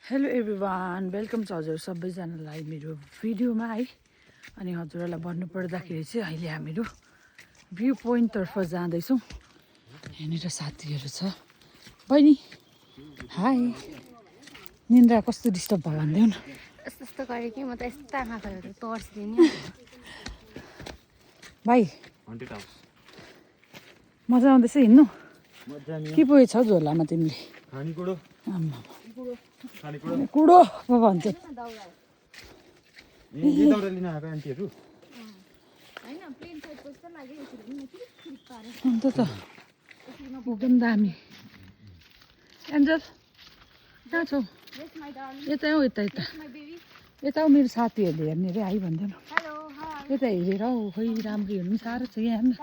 Hello everyone, welcome छ हजुर सबैजनालाई मेरो भिडियोमा है। अनि हजुरहरूलाई भन्नुपर्दाखेरि चाहिँ अहिले हामीहरू भ्यू पोइन्टतर्फ जाँदैछौँ। यहाँनिर साथीहरू छ। बहिनी हाई, निन्द्रा कस्तो डिस्टर्ब भयो भनिदेऊ न। यस्तो गरेँ कि म त यस्तो आँखाहरू तर्सिदिने भाइ मजा आउँदैछ हिँड्नु? के पो छौ झोलामा तिमीले? खानेकुरो कुडो पो भन्छ। दाउरा लिन आएको आन्टीहरू अन्त त एकदम दामी। एन्जल कहाँ छौ? यता हौ, यता यता यता हौ। मेरो साथीहरूले हेर्ने अरे आइ भन्दैन। यता हेरेर हौ, खोइ राम्रो हेर्नु साह्रो छ यहाँ हेर्नु।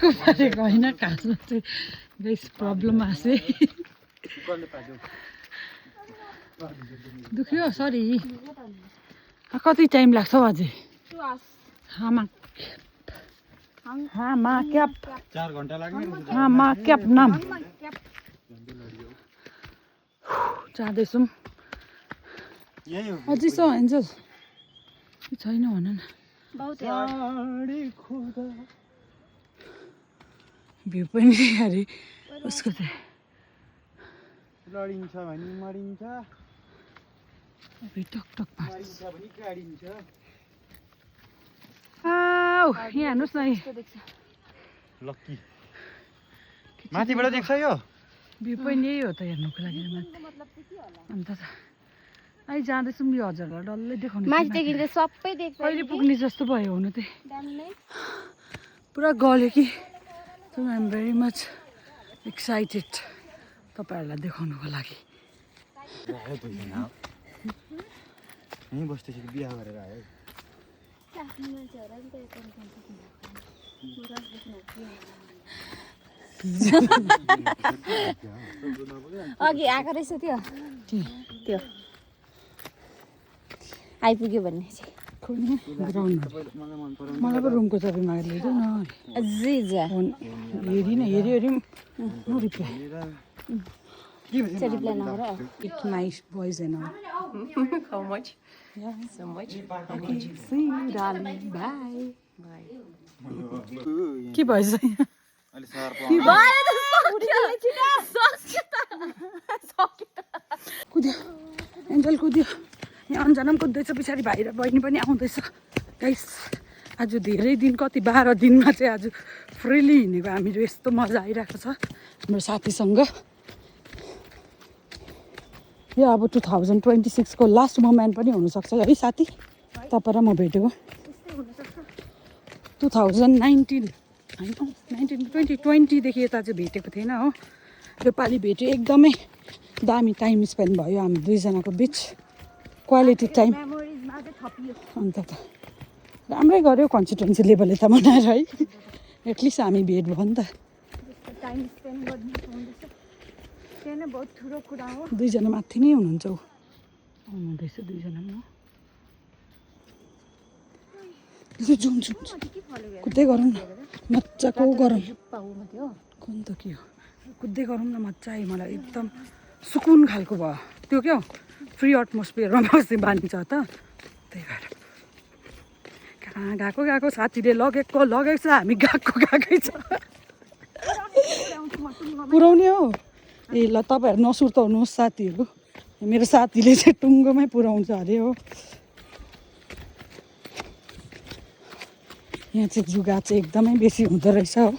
पारेको होइन, खासमा चाहिँ बेस प्रब्लम आसे दुख्यो। सरी, कति टाइम लाग्छ हौ अझै? हामा क्याप 4 घण्टा लाग्ने हामा क्याप नाम जाँदैछौँ। अझै छ एन्जल कि छैन भन न। भ्यू पनि अरे उसको चाहिँ लडिन्छ भनी मरिन्छ, टकटक मरिन्छ भनी गाडिन्छ। यहाँ हेर्नुहोस् न, लक्की माथिबाट देख्छ यो भ्यू पोइन्ट यही हो त हेर्नुको लागि माथि। अन्त त अहिले जाँदैछौँ। यो हजुरलाई डल्लै देखाउनु माथिदेखि त सबै देख्छ। कहिले पुग्ने जस्तो भयो हुनु चाहिँ। पुरा गल्यो कि। So I am very much excited तपाईँहरूलाई देखाउनुको लागि। यहीँ बस्दैछ कि बिहा गरेर आयो? अघि आएको रहेछ त्यो त्यो आइपुग्यो भन्ने चाहिँ ग्राउन्ड मलाई पो रुमको चाबी मागेर ल्याइदेऊ न। अझै जा हेऱ्यो नो रिप्लाई। रिप्लाई नगर। It nice boys and all. How much? Yeah. So much? Okay, see you darling. Bye. के भएछ यहाँ? अलि सार कुद्यो एन्जल कुद्यो। यहाँ अन्जना पनि कुद्दैछ, पछाडि भाइ र बहिनी पनि आउँदैछ। गाइस आज धेरै दिन, कति 12 दिनमा चाहिँ आज फ्रिली हिँडेको हामीहरू। यस्तो मजा आइरहेको छ हाम्रो साथीसँग। यो अब 2026 को लास्ट मोमेन्ट पनि हुनसक्छ है साथी, तपाईँ र म भेटेको। 2019 होइन 2020देखि यता चाहिँ भेटेको थिएन हो। योपालि भेट्यो, एकदमै दामी टाइम स्पेन्ड भयो हामी दुईजनाको बिच, क्वालिटी टाइम। अन्त त राम्रै गऱ्यो कन्स्टिट्युन्सी लेभलले त मनाएर है। एटलिस्ट हामी भेट भयो नि त। दुईजना माथि नै हुनुहुन्छ ऊ आउनुहुँदैछ दुईजना पनि। जुम कुद्दै गरौँ न, मजाको गरौँ। कुन त के हो, कुद्दै गरौँ न। मजा आयो मलाई, एकदम सुकुन खालको भयो त्यो। क्या हो, फ्री एटमोस्फियरमा बस्ने बानी छ त, त्यही भएर। कहाँ गएको साथीले लगेको छ, हामी गएकै छ। पुऱ्याउने हो ए ल, तपाईँहरू नसुर्ताउनुहोस् साथीहरू। मेरो साथीले चाहिँ टुङ्गोमै पुऱ्याउँछ अरे हो। यहाँ चाहिँ जुगा चाहिँ एकदमै बेसी हुँदो रहेछ हो।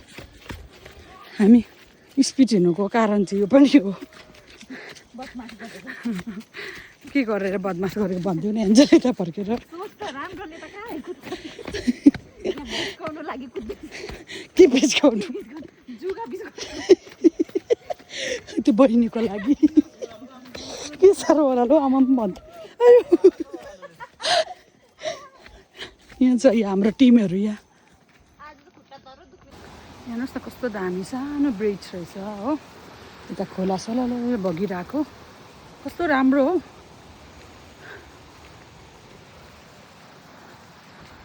हामी स्पिड हिँड्नुको कारण चाहिँ यो पनि हो। के गरेर बदमास गरेको भनिदियो नि एन्जल यता फर्केर। के बेच्काउनु? त्यो बहिनीको लागि के साह्रो होला लो आमा पनि भन्छ। यहाँ छ हाम्रो टिमहरू। यहाँ हेर्नुहोस् न कस्तो दामी सानो ब्रिज रहेछ हो। यता खोला सला बगिरहेको कस्तो राम्रो हो।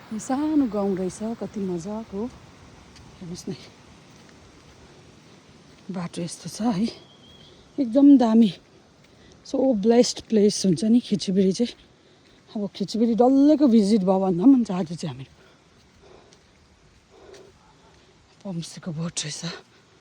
यो सानो गाउँ रहेछ, कति मजाको। हेर्नुहोस् न बाटो यस्तो छ है एकदम दामी सो ब्लेस्ड प्लेस हुन्छ नि खिचिबिडी चाहिँ अब खिचिबिडी डल्लैको भिजिट भयो भन्दा पनि हुन्छ आज चाहिँ हामी पम्सीको बोट रहेछ